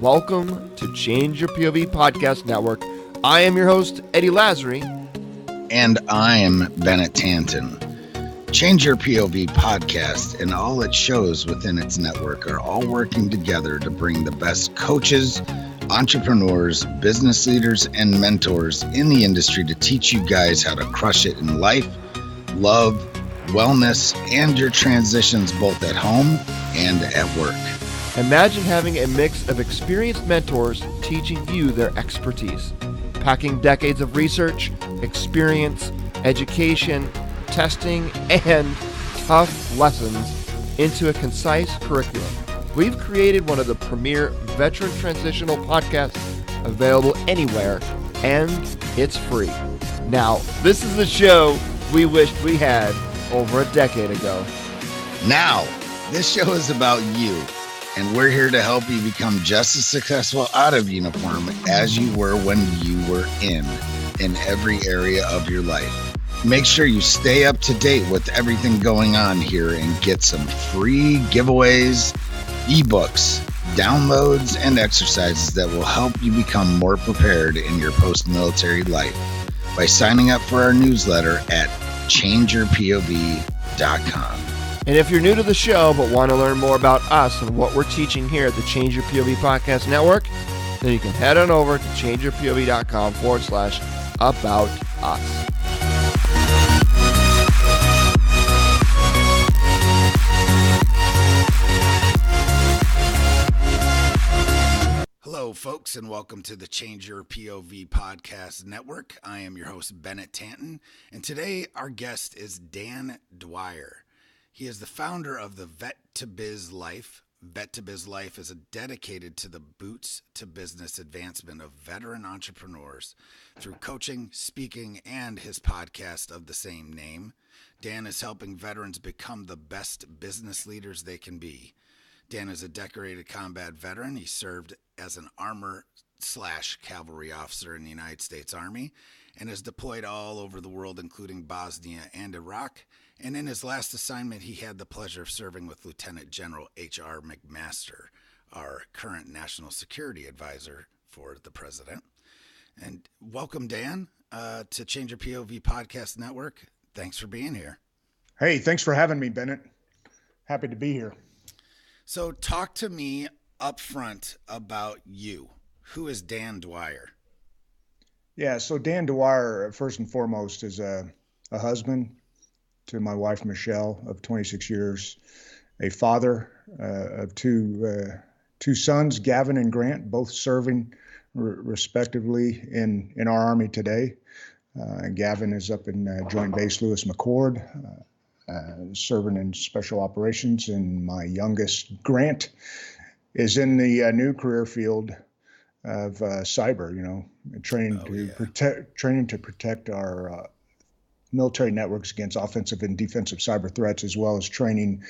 Welcome to Change Your POV Podcast Network. I am your host, Eddie Lazary. And I'm Bennett Tanton. Change Your POV Podcast and all its shows within its network are all working together to bring the best coaches, entrepreneurs, business leaders, and mentors in the industry to teach you guys how to crush it in life, love, wellness, and your transitions both at home and at work. Imagine having a mix of experienced mentors teaching you their expertise, packing decades of research, experience, education, testing, and tough lessons into a concise curriculum. We've created one of the premier veteran transitional podcasts available anywhere, and it's free. Now, this is the show we wished we had over a decade ago. Now, this show is about you, and we're here to help you become just as successful out of uniform as you were when you were in every area of your life. Make sure you stay up to date with everything going on here and get some free giveaways, ebooks, downloads, and exercises that will help you become more prepared in your post-military life by signing up for our newsletter at changeyourpov.com. And if you're new to the show but want to learn more about us and what we're teaching here at the Change Your POV Podcast Network, then you can head on over to changeyourpov.com/about us. Hello, folks, and welcome to the Change Your POV Podcast Network. I am your host, Bennett Tanton, and today our guest is Dan Dwyer. He is the founder of the Vet to Biz Life. Vet to Biz Life is dedicated to the boots to business advancement of veteran entrepreneurs through coaching, speaking, and his podcast of the same name. Dan is helping veterans become the best business leaders they can be. Dan is a decorated combat veteran. He served as an armor/cavalry officer in the United States Army and is deployed all over the world, including Bosnia and Iraq. And in his last assignment, he had the pleasure of serving with Lieutenant General H.R. McMaster, our current national security advisor for the president. And welcome, Dan, to Change Your POV Podcast Network. Thanks for being here. Hey, thanks for having me, Bennett. Happy to be here. So talk to me up front about you. Who is Dan Dwyer? Yeah, so Dan Dwyer, first and foremost, is a husband to my wife, Michelle, of 26 years, a father of two sons, Gavin and Grant, both serving respectively in our Army today. Gavin is up in Joint Base Lewis McChord, serving in special operations, and my youngest, Grant, is in the new career field of cyber, training to protect our military networks against offensive and defensive cyber threats, as well as training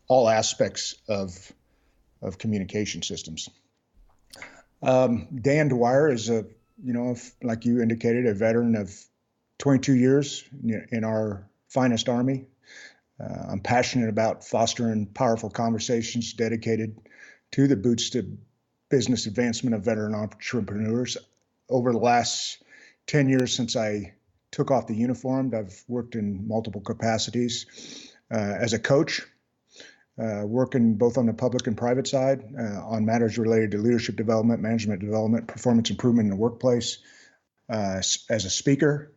all aspects of communication systems. Dan Dwyer is like you indicated, a veteran of 22 years in our finest Army. I'm passionate about fostering powerful conversations dedicated to the boots to business advancement of veteran entrepreneurs. Over the last 10 years since I took off the uniform, I've worked in multiple capacities as a coach, working both on the public and private side on matters related to leadership development, management development, performance improvement in the workplace, as a speaker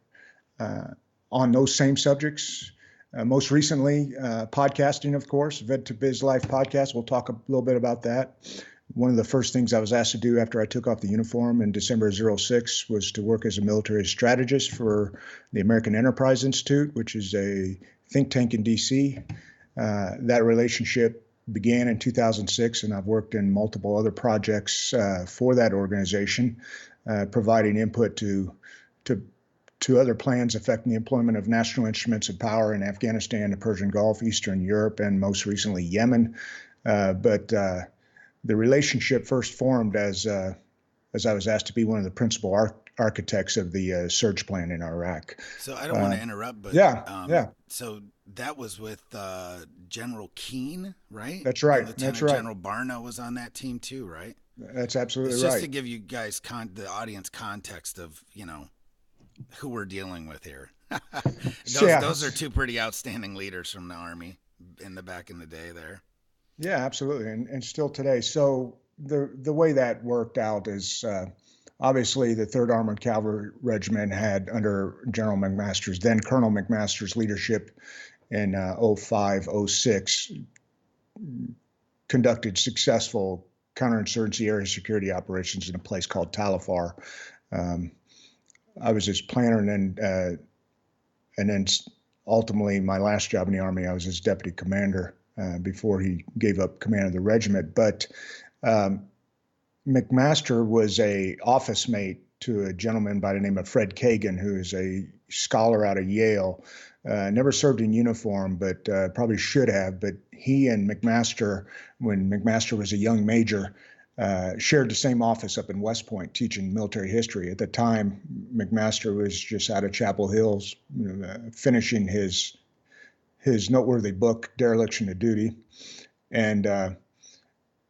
on those same subjects. Most recently, podcasting, of course, Vet to Biz Life podcast. We'll talk a little bit about that. One of the first things I was asked to do after I took off the uniform in December of 2006 was to work as a military strategist for the American Enterprise Institute, which is a think tank in D.C. That relationship began in 2006, and I've worked in multiple other projects for that organization, providing input to other plans affecting the employment of national instruments of power in Afghanistan, the Persian Gulf, Eastern Europe, and most recently Yemen. But the relationship first formed as I was asked to be one of the principal architects of the surge plan in Iraq. So I don't want to interrupt, but Yeah. So that was with General Keane, right? That's right. And That's Lieutenant right. General Barna was on that team too, right? That's absolutely It's right. just to give you guys the audience context of who we're dealing with here. Those are two pretty outstanding leaders from the Army in the back in the day there. Yeah, absolutely, and still today. So the way that worked out is obviously the 3rd Armored Cavalry Regiment had, under General McMaster's, then Colonel McMaster's leadership in 05, 06, conducted successful counterinsurgency area security operations in a place called Talifar. I was his planner, and then ultimately my last job in the Army, I was his deputy commander before he gave up command of the regiment. But McMaster was a office mate to a gentleman by the name of Fred Kagan, who is a scholar out of Yale. Never served in uniform, but probably should have. But he and McMaster, when McMaster was a young major, shared the same office up in West Point, teaching military history. At the time, McMaster was just out of Chapel Hills, finishing his noteworthy book, Dereliction of Duty, and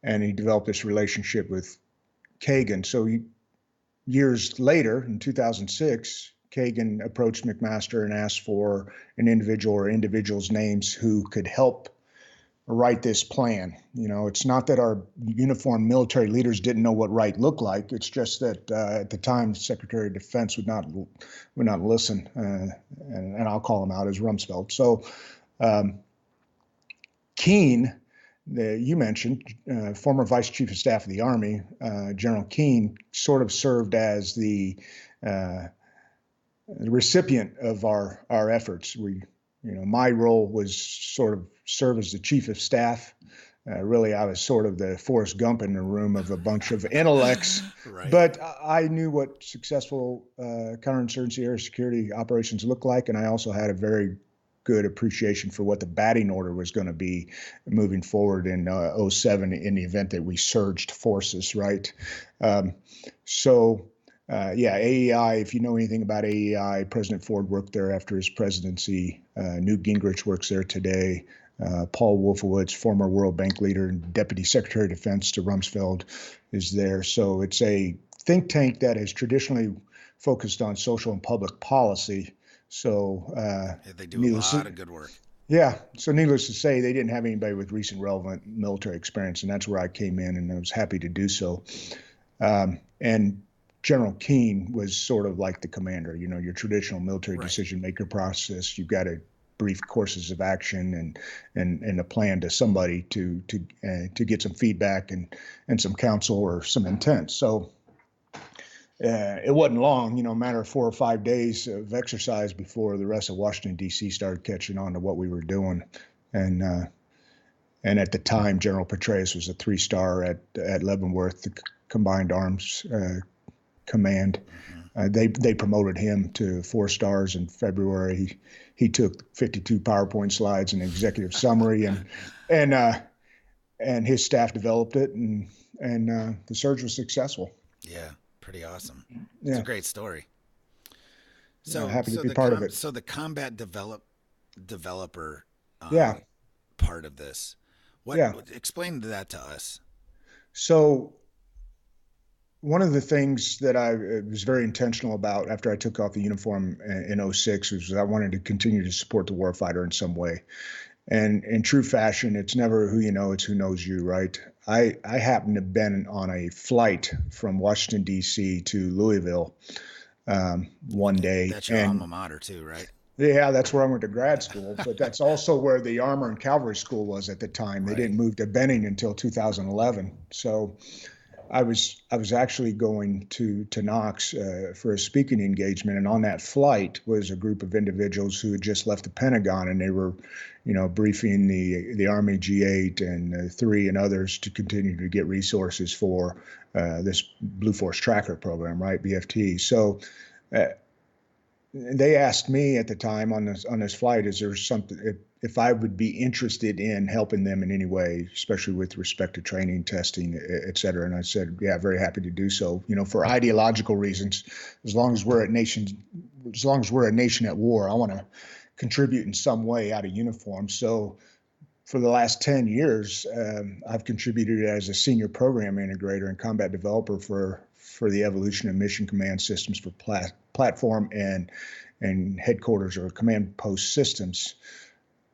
he developed this relationship with Kagan. So years later, in 2006, Kagan approached McMaster and asked for an individual or individuals' names who could help write this plan. It's not that our uniformed military leaders didn't know what right looked like. It's just that at the time, the Secretary of Defense would not listen, and I'll call him out as Rumsfeld. So Keane, you mentioned, former Vice Chief of Staff of the Army, General Keane, sort of served as the recipient of our efforts. My role was sort of serve as the Chief of Staff. Really, I was sort of the Forrest Gump in the room of a bunch of intellects. Right. But I knew what successful counterinsurgency area security operations looked like, and I also had a very good appreciation for what the batting order was going to be moving forward in 07 in the event that we surged forces, right? AEI, if you know anything about AEI, President Ford worked there after his presidency. Newt Gingrich works there today. Paul Wolfowitz, former World Bank leader and Deputy Secretary of Defense to Rumsfeld, is there. So it's a think tank that has traditionally focused on social and public policy. So they do a lot of good work. Yeah. So needless to say, they didn't have anybody with recent relevant military experience, and that's where I came in, and I was happy to do so. And General Keane was sort of like the commander, your traditional military decision maker process. You've got to brief courses of action and a plan to somebody to get some feedback and some counsel or some intent. So it wasn't long, a matter of 4 or 5 days of exercise before the rest of Washington, D.C. started catching on to what we were doing. And at the time, General Petraeus was a 3-star at Leavenworth, the Combined Arms Command. They promoted him to 4 stars in February. He took 52 PowerPoint slides and executive summary, and his staff developed it, and the surge was successful. Yeah, pretty awesome. It's a great story. So happy to be part of it. So the combat developer part of this, explain that to us. So one of the things that I was very intentional about after I took off the uniform in 06 was I wanted to continue to support the warfighter in some way. And in true fashion, it's never who you know, it's who knows you, right? I happened to have been on a flight from Washington, D.C. to Louisville one day. That's your alma mater too, right? Yeah, that's where I went to grad school, but that's also where the Armor and Cavalry School was at the time. They didn't move to Benning until 2011. So I was actually going to Knox for a speaking engagement, and on that flight was a group of individuals who had just left the Pentagon, and they were, briefing the Army G8 and 3 and others to continue to get resources for this Blue Force Tracker program, right, BFT. So they asked me at the time on this flight, is there something, if I would be interested in helping them in any way, especially with respect to training, testing, et cetera. And I said, yeah, very happy to do so. For ideological reasons, as long as we're a nation at war, I want to contribute in some way out of uniform. So for the last 10 years, I've contributed as a senior program integrator and combat developer for the evolution of mission command systems for platform and headquarters or command post systems,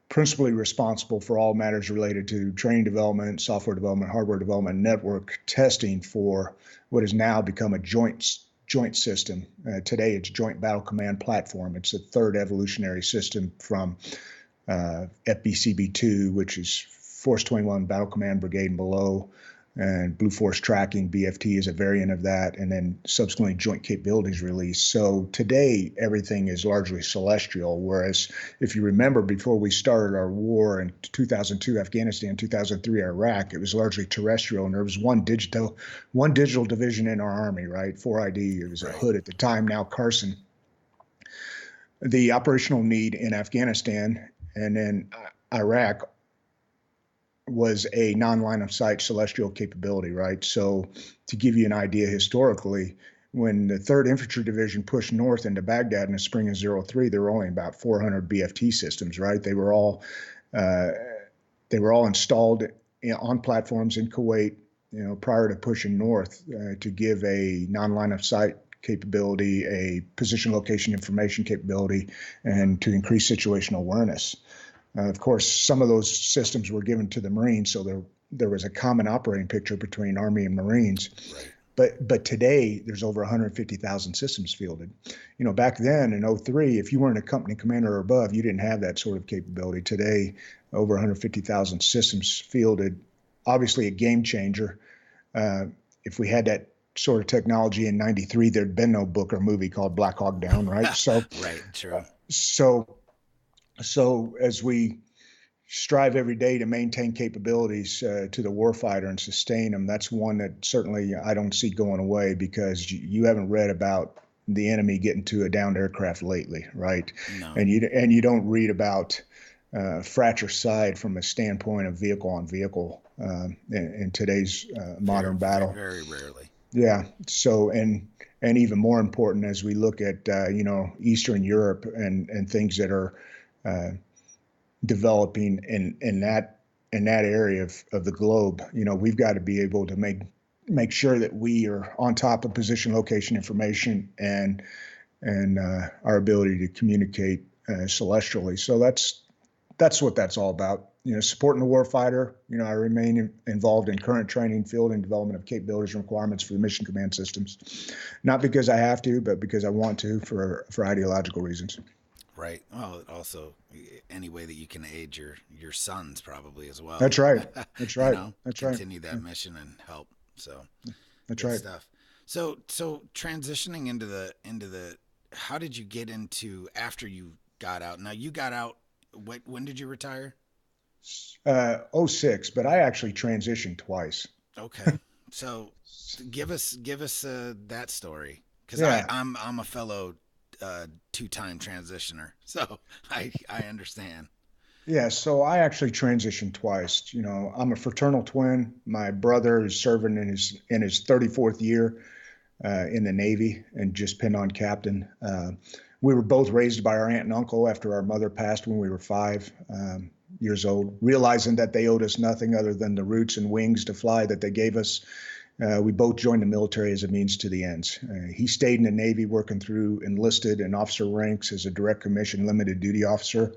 principally responsible for all matters related to training development, software development, hardware development, network testing for what has now become a joint system. Today, it's Joint Battle Command Platform. It's the third evolutionary system from FBCB2, which is Force 21 Battle Command Brigade and below, and Blue Force Tracking, BFT, is a variant of that, and then subsequently Joint Capabilities release. So today, everything is largely celestial, whereas if you remember, before we started our war in 2002 Afghanistan, 2003 Iraq, it was largely terrestrial, and there was one digital division in our Army, right? 4ID, it was a Hood at the time, now Carson. The operational need in Afghanistan and then Iraq was a non-line of sight celestial capability, right? So to give you an idea historically, when the 3rd Infantry Division pushed north into Baghdad in the spring of '03, there were only about 400 BFT systems, right? They were all installed on platforms in Kuwait, prior to pushing north to give a non-line of sight capability, a position location information capability, and to increase situational awareness. Of course, some of those systems were given to the Marines, so there was a common operating picture between Army and Marines. Right. But today, there's over 150,000 systems fielded. Back then in '03, if you weren't a company commander or above, you didn't have that sort of capability. Today, over 150,000 systems fielded, obviously a game changer. If we had that sort of technology in '93, there'd been no book or movie called Black Hawk Down, right? So, right, true. So as we strive every day to maintain capabilities to the warfighter and sustain them, that's one that certainly I don't see going away, because you haven't read about the enemy getting to a downed aircraft lately, right? No. And you don't read about fratricide from a standpoint of vehicle on vehicle in today's modern battle. Very rarely. Yeah. So and even more important, as we look at Eastern Europe and things that are developing in that area of the globe, we've got to be able to make sure that we are on top of position location information and our ability to communicate celestially. So that's what that's all about. Supporting the warfighter. I remain involved in current training, field, and development of capabilities and requirements for the mission command systems, not because I have to, but because I want to for ideological reasons. Right. Well, also any way that you can aid your sons probably as well. That's right. That's right. That's continue that mission and help. So that's right. Stuff. So transitioning into the how did you get into after you got out? Now you got out. When did you retire? 06, but I actually transitioned twice. Okay. So give us that story, because I'm a fellow 2-time transitioner, so I understand. Yeah, so I actually transitioned twice. I'm a fraternal twin. My brother is serving in his 34th year in the Navy and just pinned on captain. We were both raised by our aunt and uncle after our mother passed when we were 5 years old, realizing that they owed us nothing other than the roots and wings to fly that they gave us. We both joined the military as a means to the ends. He stayed in the Navy working through enlisted and officer ranks as a direct commission limited duty officer.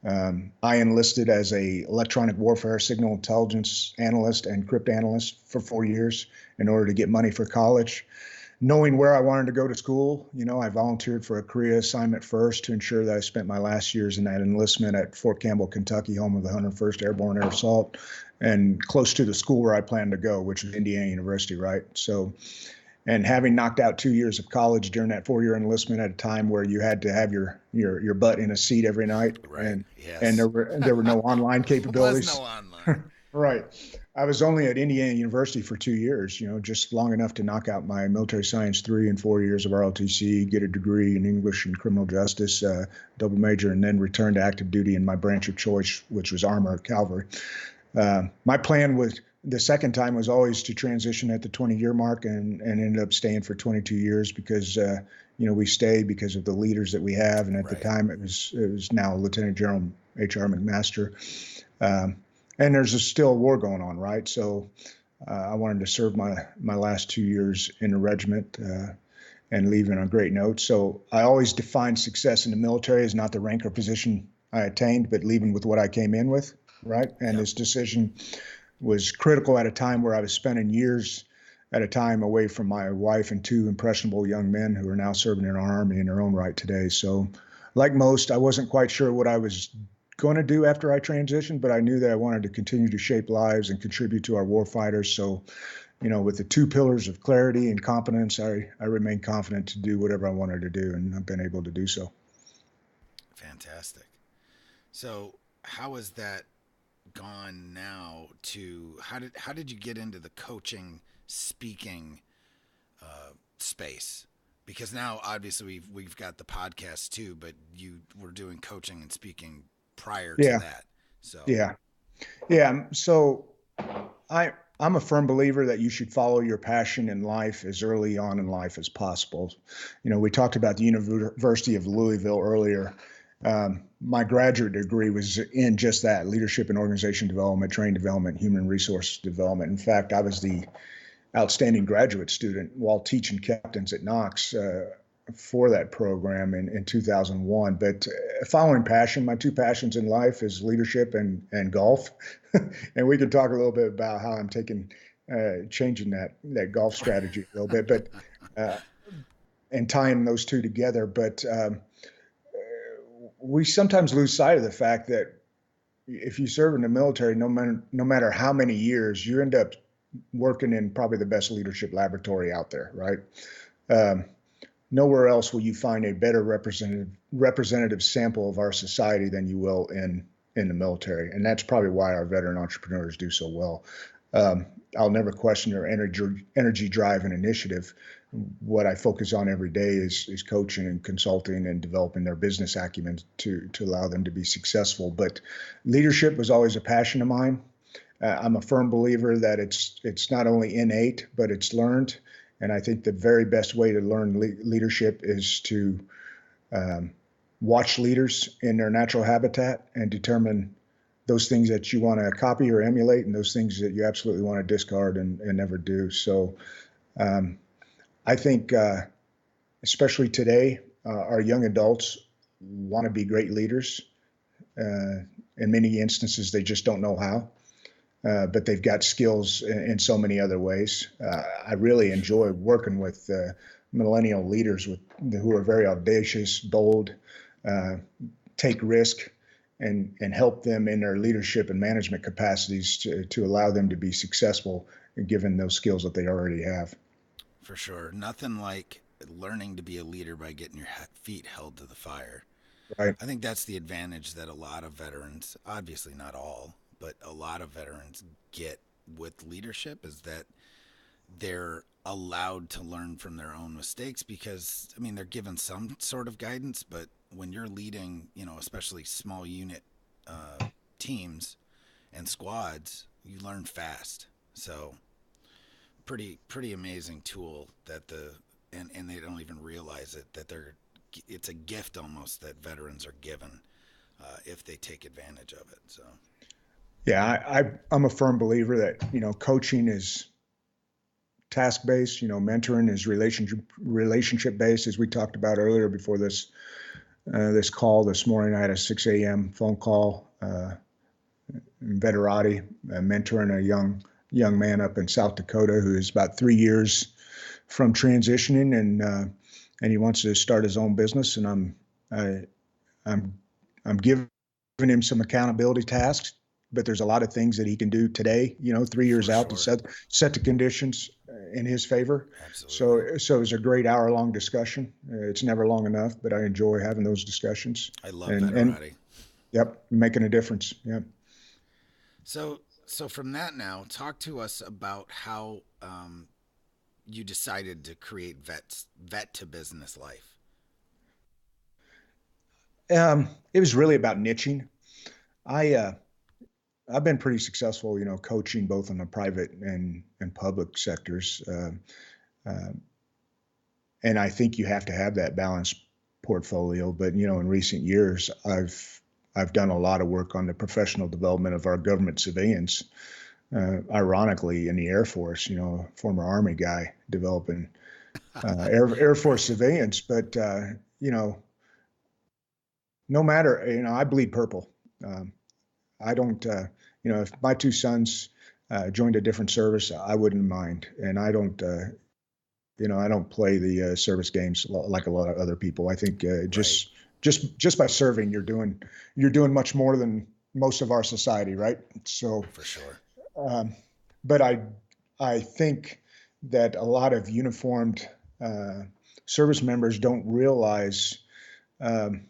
I enlisted as a electronic warfare signal intelligence analyst and crypt analyst for 4 years in order to get money for college. Knowing where I wanted to go to school, I volunteered for a Korea assignment first to ensure that I spent my last years in that enlistment at Fort Campbell, Kentucky, home of the 101st Airborne Air Assault, and close to the school where I planned to go, which was Indiana University, right? So, and having knocked out 2 years of college during that 4-year enlistment at a time where you had to have your butt in a seat every night, right? And there were no online capabilities. There was no online. Right. I was only at Indiana University for 2 years, just long enough to knock out my military science 3 and 4 years of ROTC, get a degree in English and criminal justice, double major, and then return to active duty in my branch of choice, which was Armor Cavalry. My plan was the second time was always to transition at the 20-year mark and ended up staying for 22 years because, we stayed because of the leaders that we have. And at the time it was now Lieutenant General H.R. McMaster. And there's still a war going on, right? So I wanted to serve my last 2 years in the regiment and leave on a great note. So I always defined success in the military as not the rank or position I attained, but leaving with what I came in with, right? And this decision was critical at a time where I was spending years at a time away from my wife and 2 impressionable young men who are now serving in our Army in their own right today. So like most, I wasn't quite sure what I was going to do after I transitioned, but I knew that I wanted to continue to shape lives and contribute to our warfighters. So, with the 2 pillars of clarity and competence, I remain confident to do whatever I wanted to do, and I've been able to do so. Fantastic. So how has that gone now to, how did you get into the coaching, speaking space? Because now obviously we've got the podcast too, but you were doing coaching and speaking prior to that. So So I'm a firm believer that you should follow your passion in life as early on in life as possible. We talked about the University of Louisville earlier. My graduate degree was in just that: leadership and organization development, training development, human resource development. In fact, I was the outstanding graduate student while teaching captains at Knox for that program in 2001. But following passion, my 2 passions in life is leadership and golf. And we can talk a little bit about how I'm changing that golf strategy a little bit, but and tying those 2 together. But we sometimes lose sight of the fact that if you serve in the military, no matter how many years, you end up working in probably the best leadership laboratory out there, right? Nowhere else will you find a better representative sample of our society than you will in the military. And that's probably why our veteran entrepreneurs do so well. I'll never question their energy, drive, and initiative. What I focus on every day is coaching and consulting and developing their business acumen to allow them to be successful. But leadership was always a passion of mine. I'm a firm believer that it's not only innate, but it's learned. And I think the very best way to learn leadership is to watch leaders in their natural habitat and determine those things that you want to copy or emulate and those things that you absolutely want to discard and never do. So I think, especially today, our young adults want to be great leaders. In many instances, they just don't know how. But they've got skills in so many other ways. I really enjoy working with millennial leaders who are very audacious, bold, take risk, and help them in their leadership and management capacities to allow them to be successful given those skills that they already have. For sure. Nothing like learning to be a leader by getting your feet held to the fire. Right. I think that's the advantage that a lot of veterans, obviously not all, but a lot of veterans get with leadership is that they're allowed to learn from their own mistakes because, I mean, they're given some sort of guidance, but when you're leading, especially small unit teams and squads, you learn fast. So pretty amazing tool that and they don't even realize it, that it's a gift almost that veterans are given if they take advantage of it. So. Yeah, I'm a firm believer that, coaching is task-based, mentoring is relationship-based, as we talked about earlier before this call this morning. I had a 6 a.m. phone call in Veterati, mentoring a young man up in South Dakota who is about 3 years from transitioning, and he wants to start his own business, and I'm giving him some accountability tasks. But there's a lot of things that he can do today, 3 years out to set the conditions in his favor. Absolutely. So it was a great hour-long discussion. It's never long enough, but I enjoy having those discussions. I love Veterati. Yep, making a difference. Yep. So So from that now, talk to us about how you decided to create vet to business life. It was really about niching. I I've been pretty successful, coaching both in the private and public sectors, uh, and I think you have to have that balanced portfolio. But in recent years, I've done a lot of work on the professional development of our government civilians. Ironically, in the Air Force, former Army guy developing Air Force civilians. But no matter, I bleed purple. Um, I don't, if my two sons joined a different service, I wouldn't mind. And I don't play the service games like a lot of other people. I think Right. just by serving, you're doing much more than most of our society, right? So, For sure. um, but I think that a lot of uniformed uh, service members don't realize um,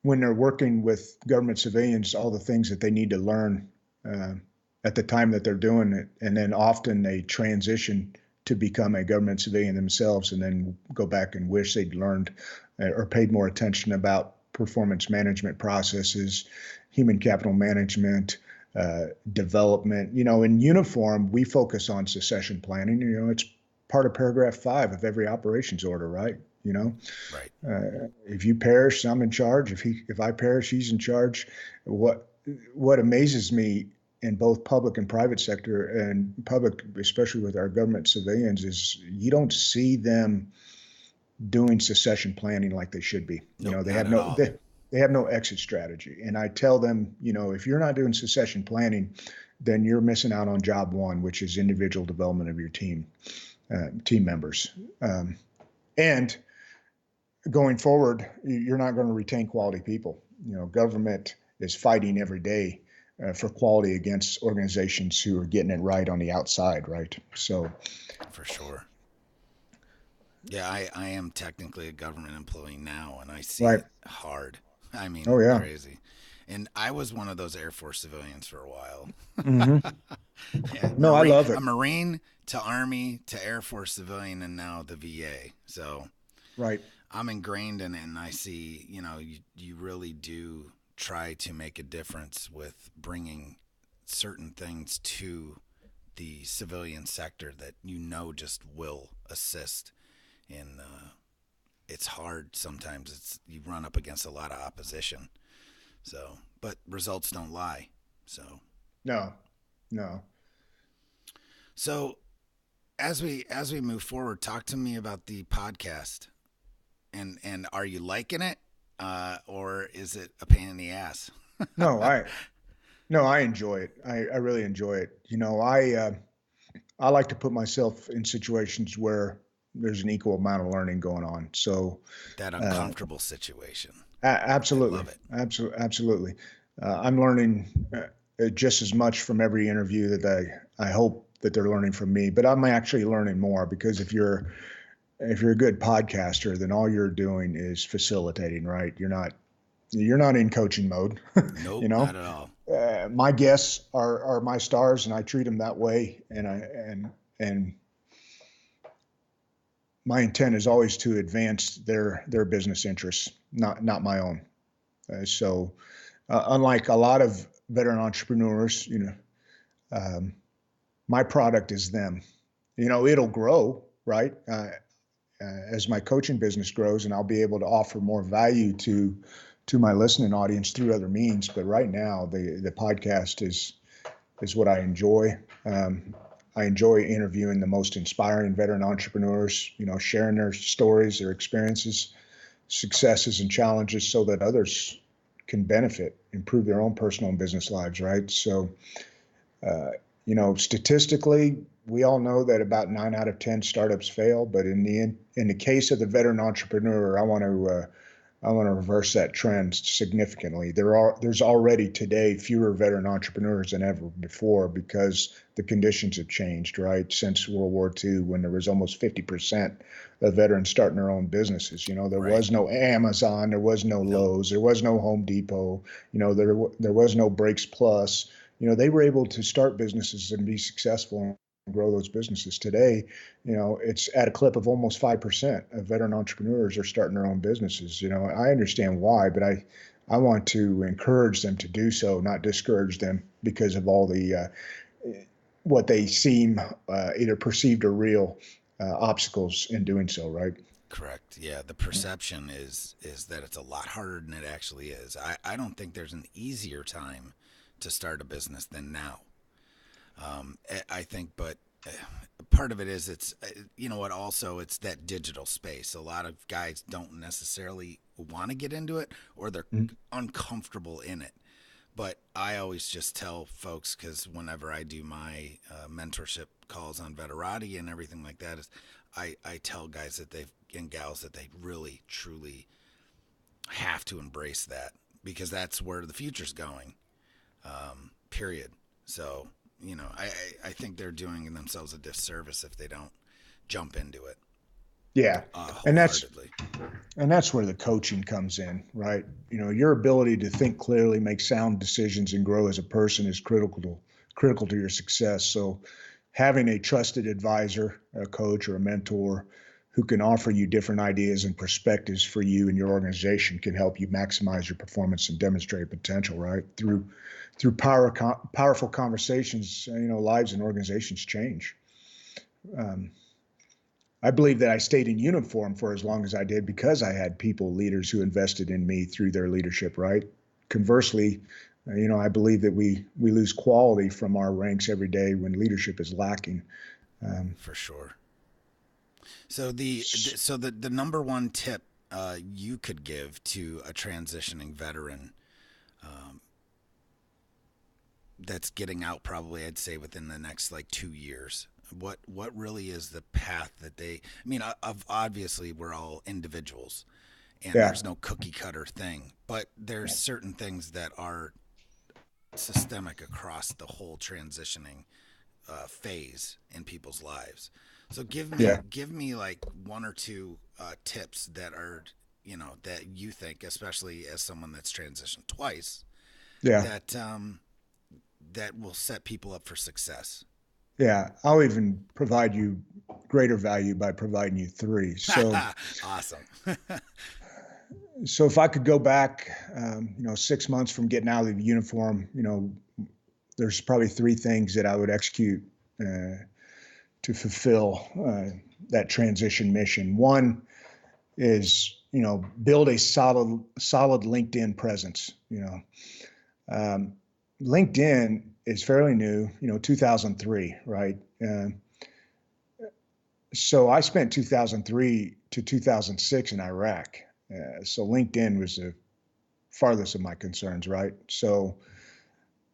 when they're working with government civilians all the things that they need to learn uh, at the time that they're doing it, and then often they transition to become a government civilian themselves, and then go back and wish they'd learned or paid more attention about performance management processes, human capital management, development. In uniform, we focus on succession planning. It's part of paragraph 5 of every operations order, right? Right. If you perish, I'm in charge. If I perish, he's in charge. What amazes me in both public and private sector, and public, especially with our government civilians, is you don't see them doing succession planning like they should be. Nope, They not have at no all. they have no exit strategy. And I tell them, if you're not doing succession planning, then you're missing out on job one, which is individual development of your team members. And going forward, you're not going to retain quality people. Government is fighting every day for quality against organizations who are getting it right on the outside, right? So, For sure. Yeah, I am technically a government employee now, and I see right. it hard. I Oh, mean, yeah. crazy. And I was one of those Air Force civilians for a while. Hmm. Yeah, No, I love A it. Marine to Army to Air Force civilian, and now the VA. So Right. I'm ingrained in it, and I see, you really do try to make a difference with bringing certain things to the civilian sector that just will assist in. It's hard sometimes. You run up against a lot of opposition. So, but results don't lie. So, No, no. so as we move forward, talk to me about the podcast. And are you liking it, or is it a pain in the ass? No, I enjoy it. I really enjoy it. I like to put myself in situations where there's an equal amount of learning going on. So, That uh, uncomfortable situation. I absolutely, love it. absolutely. I'm learning just as much from every interview that I hope that they're learning from me. But I'm actually learning more, because if you're a good podcaster, then all you're doing is facilitating, right? You're not in coaching mode. you Nope, know, not at all. my guests are my stars, and I treat them that way. And my intent is always to advance their business interests, not my own. So, unlike a lot of veteran entrepreneurs, um, my product is them. It'll grow, right? As my coaching business grows, and I'll be able to offer more value to my listening audience through other means. But right now, the podcast is what I enjoy. I enjoy interviewing the most inspiring veteran entrepreneurs, sharing their stories, their experiences, successes, and challenges, so that others can benefit, improve their own personal and business lives, right? So, statistically, we all know that about 9 out of 10 startups fail. But in the case of the veteran entrepreneur, I want to I want to reverse that trend significantly. There's already today fewer veteran entrepreneurs than ever before because the conditions have changed, right? Since World War II, when there was almost 50% of veterans starting their own businesses. There Right. was no Amazon, there was no Nope. Lowe's, there was no Home Depot, there was no Brakes Plus. They were able to start businesses and be successful and grow those businesses. Today, it's at a clip of almost 5% of veteran entrepreneurs are starting their own businesses. I understand why, but I want to encourage them to do so, not discourage them because of all the what they seem either perceived or real obstacles in doing so, right? Correct. Yeah, the perception is that it's a lot harder than it actually is. I don't think there's an easier time to start a business than now. I think, but part of it is it's what, also it's that digital space. A lot of guys don't necessarily want to get into it, or they're uncomfortable in it. But I always just tell folks, because whenever I do my mentorship calls on Veterati and everything like that, is I tell guys and gals that they really truly have to embrace that, because that's where the future's going. Period. So I think they're doing themselves a disservice if they don't jump into it. Yeah, and Wholeheartedly. that's where the coaching comes in, right? Your ability to think clearly, make sound decisions, and grow as a person is critical to your success. So, having a trusted advisor, a coach, or a mentor who can offer you different ideas and perspectives for you and your organization can help you maximize your performance and demonstrate potential, right? Through powerful conversations, lives and organizations change. I believe that I stayed in uniform for as long as I did because I had leaders who invested in me through their leadership, right? Conversely, I believe that we lose quality from our ranks every day when leadership is lacking. For sure. So the number one tip you could give to a transitioning veteran that's getting out, probably I'd say within the next 2 years, what really is the path that they? I mean, obviously we're all individuals, and Yeah. there's no cookie cutter thing, but there's certain things that are systemic across the whole transitioning phase in people's lives. So give me one or two tips that are that you think, especially as someone that's transitioned twice, Yeah. that will set people up for success. Yeah. I'll even provide you greater value by providing you three. So, Awesome. so if I could go back, 6 months from getting out of the uniform, there's probably three things that I would execute to fulfill that transition mission. One is, build a solid LinkedIn presence. LinkedIn is fairly new, 2003, right? So I spent 2003 to 2006 in Iraq. So LinkedIn was the farthest of my concerns, right? So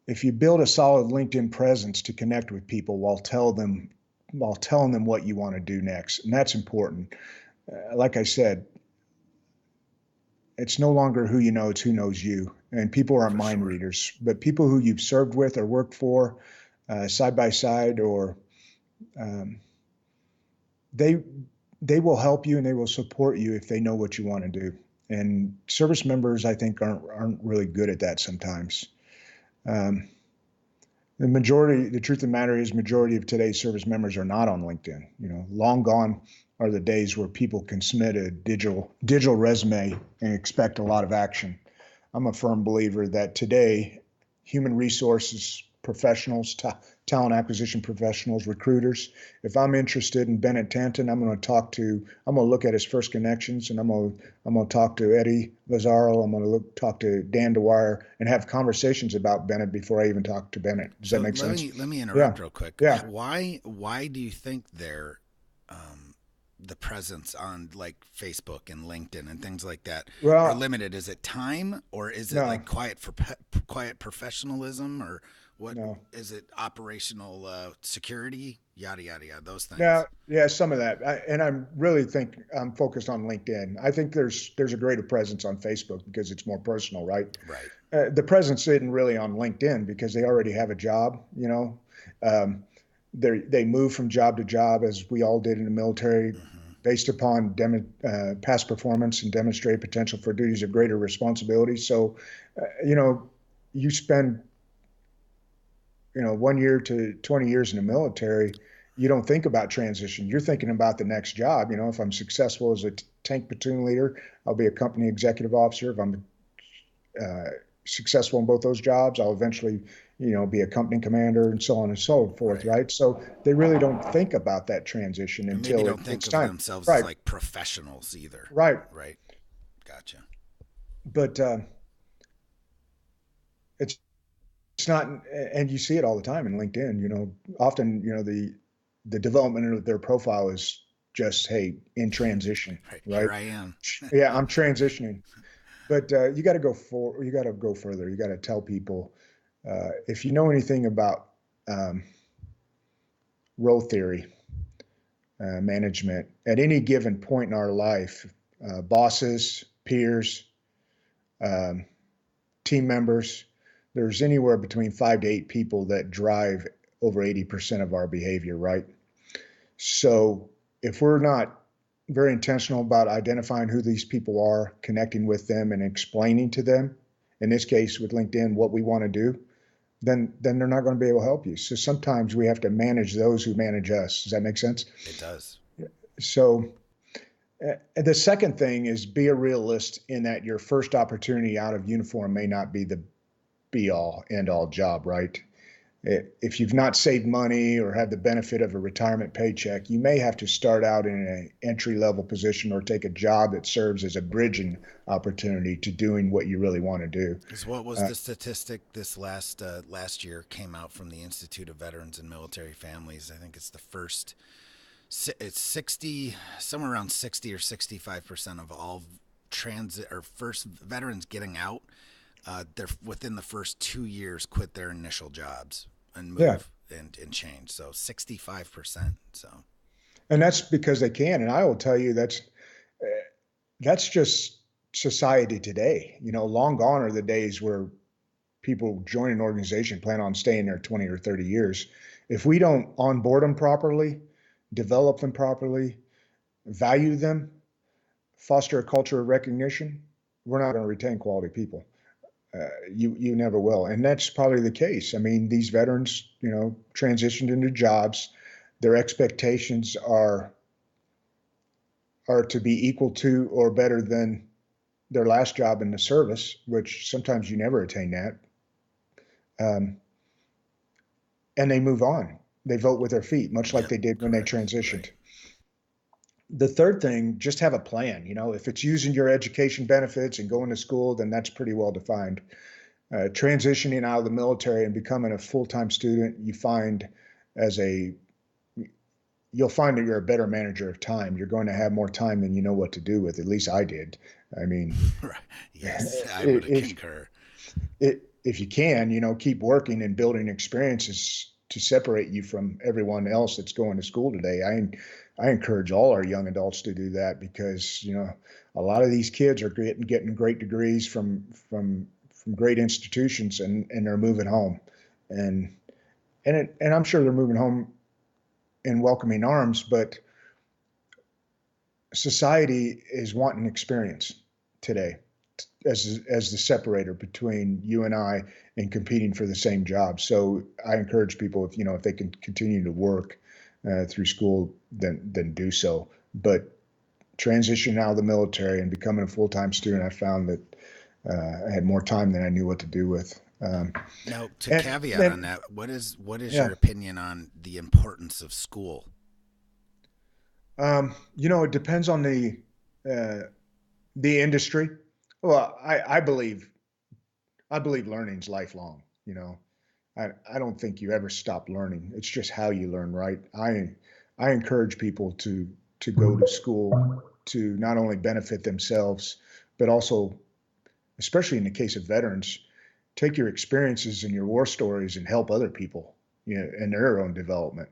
if you build a solid LinkedIn presence to connect with people while telling them what you want to do next, and that's important. Like I said, it's no longer who you know, it's who knows you. And people aren't mind readers, but people who you've served with or worked for side by side, or they will help you and they will support you if they know what you want to do. And service members, I think, aren't really good at that sometimes. The truth of the matter is, majority of today's service members are not on LinkedIn. Long gone are the days where people can submit a digital resume and expect a lot of action. I'm a firm believer that today, human resources professionals, talent acquisition professionals, recruiters, if I'm interested in Bennett Tanton, I'm going to look at his first connections, and I'm going to talk to Eddie Lazaro. I'm going to talk to Dan Dwyer and have conversations about Bennett before I even talk to Bennett. Does that make sense? Let me interrupt real quick. Yeah. Why do you think the presence on Facebook and LinkedIn and things like that are limited? Is it time, or is it quiet professionalism, or What no. is it? Operational security, yada yada yada. Those Now, things. yeah, some of that, and I'm really think I'm focused on LinkedIn. I think there's a greater presence on Facebook because it's more personal, right? Right. The presence isn't really on LinkedIn because they already have a job. Um, they move from job to job as we all did in the military, Mm-hmm. based upon past performance and demonstrate potential for duties of greater responsibility. So, you spend 1 year to 20 years in the military, you don't think about transition. You're thinking about the next job. If I'm successful as a tank platoon leader, I'll be a company executive officer. If I'm uh, successful in both those jobs, I'll eventually, be a company commander and so on and so forth. Right. Right. So they really don't think about that transition And maybe until don't think it's of time. themselves as Right. like professionals either. Right. Right. Gotcha. But it's it's not, and you see it all the time in LinkedIn. Often, the development of their profile is just, hey, in transition, Right. Here right? I am. Yeah, I'm transitioning. But you got to you got to go further. You got to tell people, if you know anything about um, role theory, management, at any given point in our life, bosses, peers, um, team members, there's anywhere between 5 to 8 people that drive over 80% of our behavior, right? So if we're not very intentional about identifying who these people are, connecting with them, and explaining to them, in this case with LinkedIn, what we want to do, then they're not going to be able to help you. So sometimes we have to manage those who manage us. Does that make sense? It does. So the second thing is be a realist in that your first opportunity out of uniform may not be the be all end all job, right? If you've not saved money or have the benefit of a retirement paycheck, you may have to start out in an entry level position or take a job that serves as a bridging opportunity to doing what you really want to do. Because what was Uh, the statistic this last year came out from the Institute of Veterans and Military Families? I think it's the first. It's 60, somewhere around 60 or 65% of all transit or first veterans getting out. They're within the first 2 years quit their initial jobs and yeah, move and change. So 65%. So and that's because they can. And I will tell you that's just society today. Long gone are the days where people join an organization plan on staying there 20 or 30 years. If we don't onboard them properly, develop them properly, value them, foster a culture of recognition, we're not going to retain quality people. You never will, and that's probably the case. I mean, these veterans, transitioned into jobs. Their expectations are to be equal to or better than their last job in the service, which sometimes you never attain that. Um, and they move on. They vote with their feet, much like yep, they did when they correct. transitioned. Right. The third thing, just have a plan. If it's using your education benefits and going to school, then that's pretty well defined. Transitioning out of the military and becoming a full-time student, as a you'll find that you're a better manager of time. You're going to have more time than you know what to do with. At least I did. I mean, Right. Yes, I would if concur. if you can, keep working and building experiences to separate you from everyone else that's going to school today. I encourage all our young adults to do that because a lot of these kids are getting great degrees from great institutions and they're moving home, and and I'm sure they're moving home in welcoming arms, but society is wanting experience today as the separator between you and I in competing for the same job. So I encourage people if they can continue to work through school, then do so. But transitioning out of the military and becoming a full-time student, I found that I had more time than I knew what to do with. Now, to And caveat on then, that, what is yeah, your opinion on the importance of school? it depends on uh, the industry. Well, I believe learning's lifelong. I don't think you ever stop learning. It's just how you learn, right? I encourage people to go to school to not only benefit themselves, but also, especially in the case of veterans, take your experiences and your war stories and help other people, in their own development.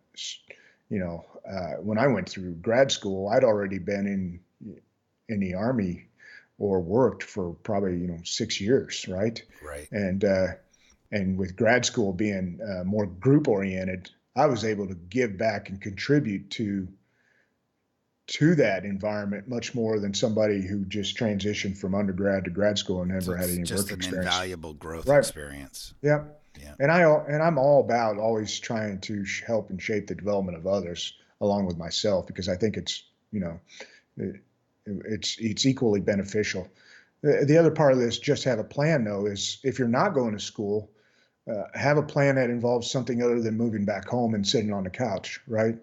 When I went through grad school, I'd already been in the Army or worked for probably 6 years, right? Right. And with grad school being more group oriented, I was able to give back and contribute to that environment much more than somebody who just transitioned from undergrad to grad school and never had any work experience. Just an invaluable growth Right. experience. Yeah. Yeah. And I'm all about always trying to help and shape the development of others along with myself, because I think it's equally beneficial. The other part of this, just have a plan though, is if you're not going to school, have a plan that involves something other than moving back home and sitting on the couch, right?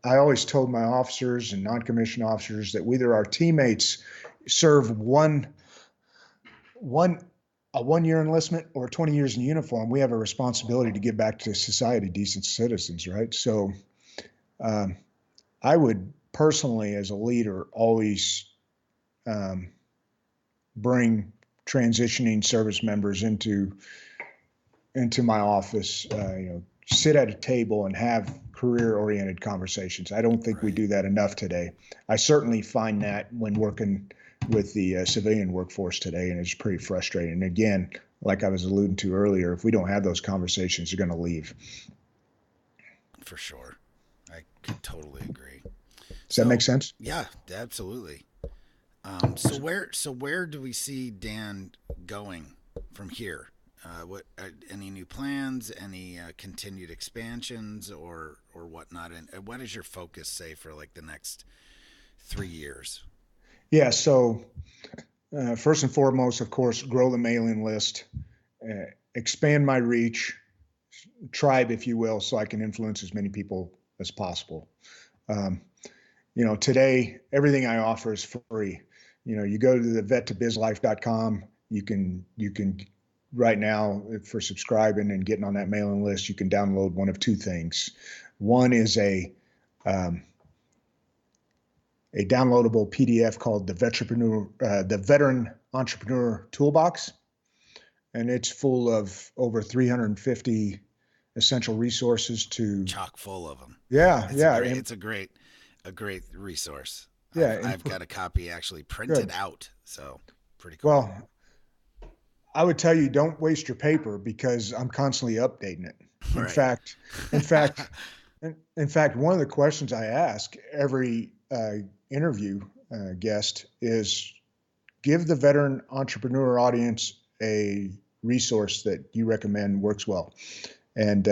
I always told my officers and non-commissioned officers that whether our teammates serve a 1-year enlistment or 20 years in uniform, we have a responsibility to give back to society, decent citizens, right? So I would personally, as a leader, always bring transitioning service members into my office, sit at a table and have career-oriented conversations. I don't think we do that enough today. I certainly find that when working with the civilian workforce today, and it's pretty frustrating. And again, like I was alluding to earlier, if we don't have those conversations, they're going to leave. For sure. I could totally agree. Does that make sense? Yeah, absolutely. So where do we see Dan going from here? What any new plans? Any continued expansions or whatnot? And what is your focus, say, for like the next 3 years? Yeah. So first and foremost, of course, grow the mailing list, expand my reach, tribe, if you will, so I can influence as many people as possible. Today everything I offer is free. You go to the vet2bizlife.com. You can right now, for subscribing and getting on that mailing list, you can download one of two things. One is a downloadable PDF called the Veteran Entrepreneur Toolbox, and it's full of over 350 essential resources chock full of them. Yeah, it's a great resource. Yeah, I've got a copy actually printed out, so pretty cool. Well, I would tell you, don't waste your paper because I'm constantly updating it. In fact, one of the questions I ask every interview guest is, give the veteran entrepreneur audience a resource that you recommend works well. And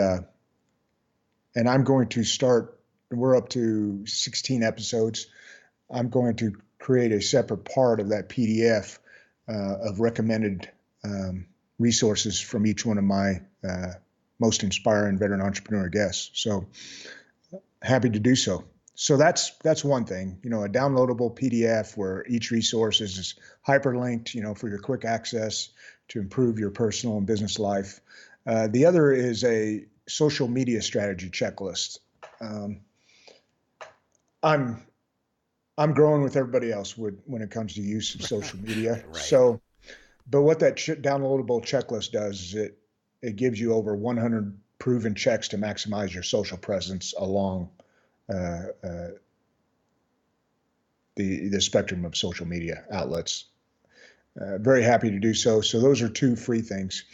I'm going to start, we're up to 16 episodes. I'm going to create a separate part of that PDF of recommended resources from each one of my most inspiring veteran entrepreneur guests. So happy to do so. So that's one thing, a downloadable PDF where each resource is hyperlinked, for your quick access to improve your personal and business life. The other is a social media strategy checklist. I'm growing with everybody else when it comes to use of social media. Right. So, but what that downloadable checklist does is it gives you over 100 proven checks to maximize your social presence along the spectrum of social media outlets. Very happy to do so. So those are two free things,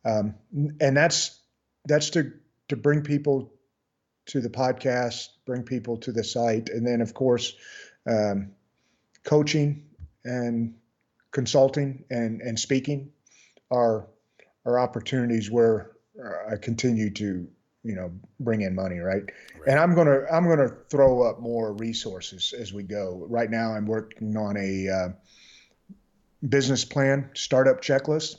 and that's to bring people to the podcast, bring people to the site, and then of course, coaching and consulting and speaking are opportunities where I continue to bring in money, right? And I'm gonna throw up more resources as we go. Right now, I'm working on a business plan startup checklist.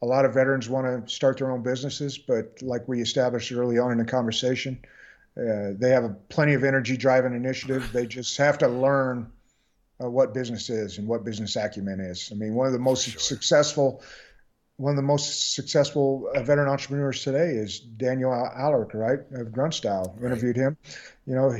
A lot of veterans want to start their own businesses, but like we established early on in the conversation, they have plenty of energy, drive, and initiative. They just have to learn what business is and what business acumen is. I mean, one of the most successful veteran entrepreneurs today is Daniel Alaric, right, of Grunt Style. Right. Interviewed him.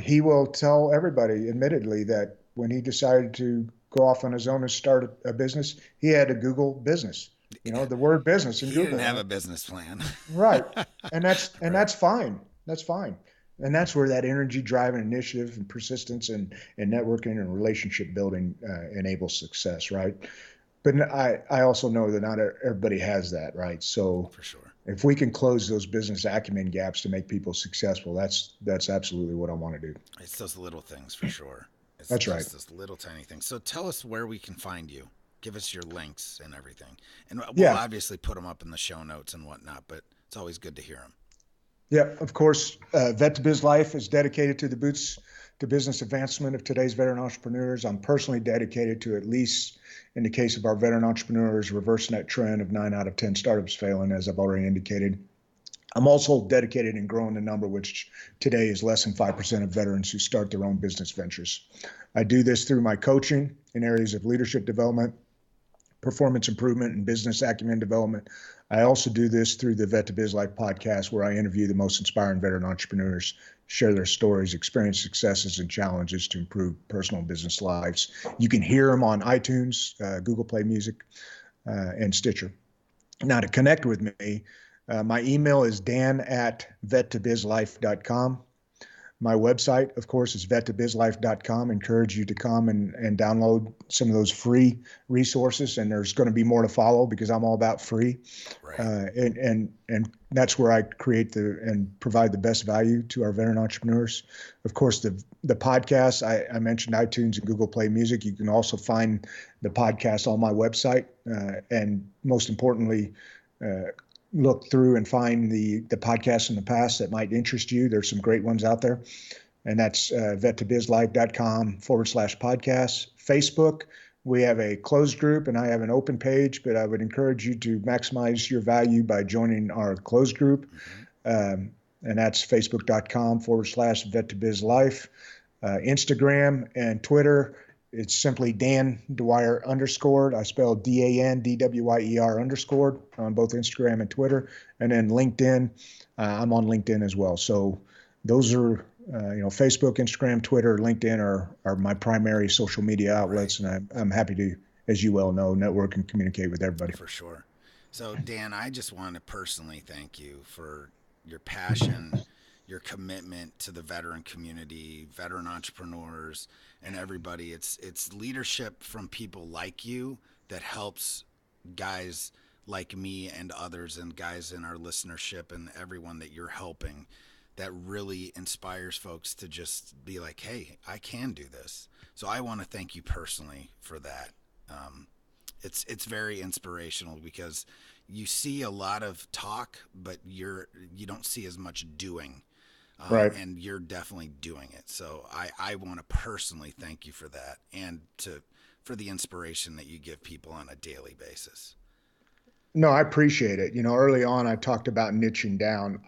He will tell everybody, admittedly, that when he decided to go off on his own and start a business, he had to Google business. the word business in He Google. didn't have a business plan. Right. And that's Right. that's fine. That's fine. And that's where that energy, drive, and initiative and persistence and networking and relationship building enables success, right? But I also know that not everybody has that, right? So For sure. if we can close those business acumen gaps to make people successful, that's absolutely what I want to do. It's those little things for sure. It's That's just right. those little tiny things. So tell us where we can find you. Give us your links and everything. And we'll Yeah. obviously put them up in the show notes and whatnot, but it's always good to hear them. Yeah, of course, Vet to Biz Life is dedicated to the boots to business advancement of today's veteran entrepreneurs. I'm personally dedicated to, at least in the case of our veteran entrepreneurs, reversing that trend of 9 out of 10 startups failing, as I've already indicated. I'm also dedicated in growing the number, which today is less than 5% of veterans who start their own business ventures. I do this through my coaching in areas of leadership development, performance improvement, and business acumen development. I also do this through the Vet to Biz Life podcast, where I interview the most inspiring veteran entrepreneurs, share their stories, experience successes and challenges to improve personal and business lives. You can hear them on iTunes, Google Play Music, and Stitcher. Now, to connect with me, my email is dan@vettobizlife.com. My website, of course, is vettobizlife.com. Encourage you to come and download some of those free resources. And there's going to be more to follow because I'm all about free. Right. And that's where I create and provide the best value to our veteran entrepreneurs. Of course, the podcast, I mentioned iTunes and Google Play Music. You can also find the podcast on my website. And most importantly, look through and find the podcasts in the past that might interest you. There's some great ones out there. And that's vettobizlife.com/podcast. Facebook, we have a closed group and I have an open page, but I would encourage you to maximize your value by joining our closed group. And that's facebook.com/vettobizlife. Instagram and Twitter, it's simply Dan Dwyer _. I spell DANDWYER _ on both Instagram and Twitter. And then LinkedIn, I'm on LinkedIn as well. So those are, Facebook, Instagram, Twitter, LinkedIn are my primary social media outlets. Right. And I'm happy to, as you well know, network and communicate with everybody. For sure. So Dan, I just want to personally thank you for your passion, your commitment to the veteran community, veteran entrepreneurs, and everybody. It's leadership from people like you that helps guys like me and others and guys in our listenership and everyone that you're helping, that really inspires folks to just be like, hey, I can do this. So I want to thank you personally for that. It's very inspirational because you see a lot of talk, but you don't see as much doing. Right. And you're definitely doing it. So I want to personally thank you for that and for the inspiration that you give people on a daily basis. No, I appreciate it. Early on, I talked about niching down.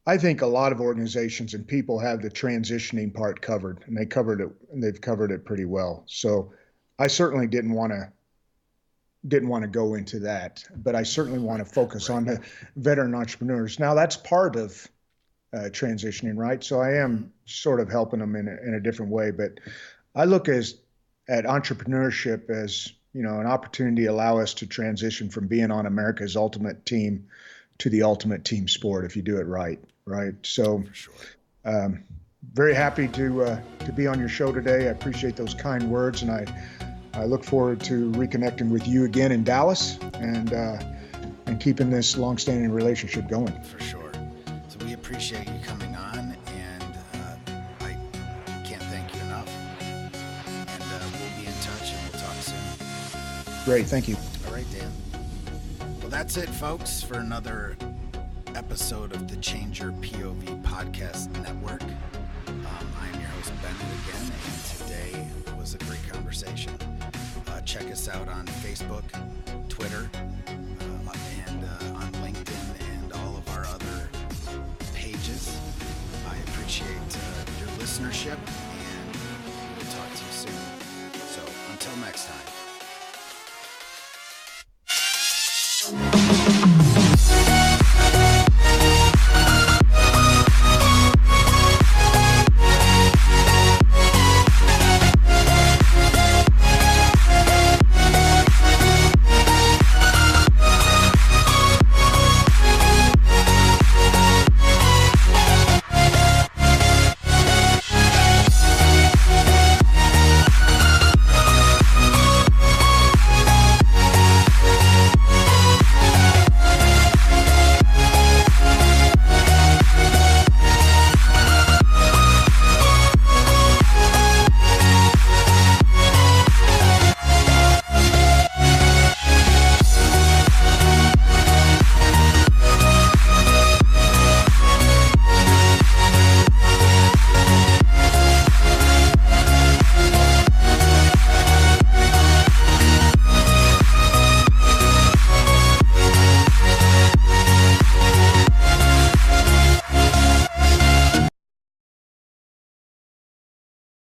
I think a lot of organizations and people have the transitioning part covered, and they've covered it pretty well. So I certainly didn't want to go into that, but I certainly want to focus on the veteran entrepreneurs. Now that's part of transitioning, right? So I am sort of helping them in a different way, but I look at entrepreneurship as, an opportunity to allow us to transition from being on America's ultimate team to the ultimate team sport if you do it right. So for sure. Very happy to be on your show today. I appreciate those kind words, and I look forward to reconnecting with you again in Dallas and keeping this long-standing relationship going. For sure. So we appreciate you coming on, and I can't thank you enough. And we'll be in touch, and we'll talk soon. Great. Thank you. All right, Dan. Well, that's it, folks, for another episode of the Change Your POV Podcast Network. I am your host, Bennett, again, and today was a great conversation. Check us out on Facebook, Twitter, and on LinkedIn and all of our other pages. I appreciate your listenership.